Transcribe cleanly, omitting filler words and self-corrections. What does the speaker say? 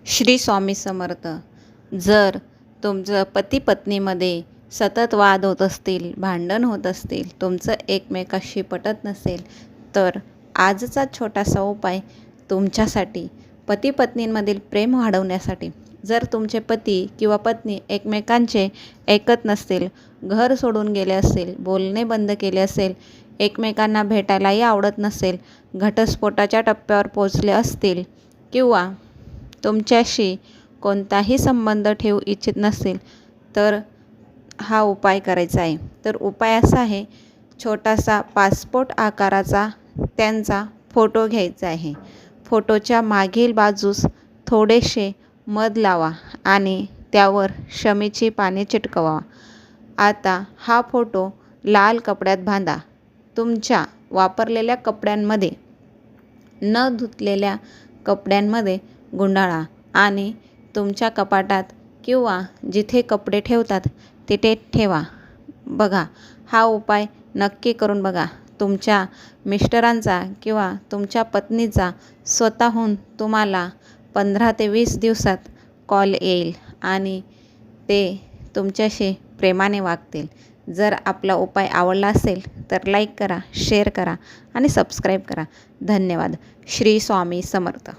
श्री स्वामी समर्थ. जर तुमचं पती पत्नीमध्ये सतत वाद होत असतील, भांडण होत असतील, तुमचं एकमेकाशी पटत नसेल, तर आजचा छोटासा उपाय तुमच्यासाठी, पती पत्नींमधील प्रेम वाढवण्यासाठी. जर तुमचे पती किंवा पत्नी एकमेकांचे ऐकत नसतील, घर सोडून गेले असेल, बोलणे बंद केले असेल, एकमेकांना भेटायलाही आवडत नसेल, घटस्फोटाच्या टप्प्यावर पोचले असतील किंवा तुमच्याशी कोणताही संबंध ठेवू इच्छित नसेल, तर हा उपाय करायचा आहे. तर उपाय असा आहे, छोटासा पासपोर्ट आकाराचा त्यांचा फोटो घ्यायचा आहे. फोटोच्या मागील बाजूस थोडेसे मध लावा आणि त्यावर शमीची पाने चिटकवा. आता हा फोटो लाल कपड्यात बांधा. तुमच्या वापरलेल्या कपड्यांमध्ये, न धुतलेल्या कपड्यांमध्ये गुंडाळा आणि तुमच्या कपाटात किंवा जिथे कपडे ठेवतात तिथे ठेवा. बघा, हा उपाय नक्की करून बघा. तुमच्या मिस्टरांचा किंवा तुमच्या पत्नीचा स्वतःहून तुम्हाला 15 ते 20 दिवसात कॉल येईल आणि ते तुमच्याशी प्रेमाने वागतील. जर आपला उपाय आवडला असेल तर लाईक करा, शेअर करा आणि सबस्क्राईब करा. धन्यवाद. श्री स्वामी समर्थ.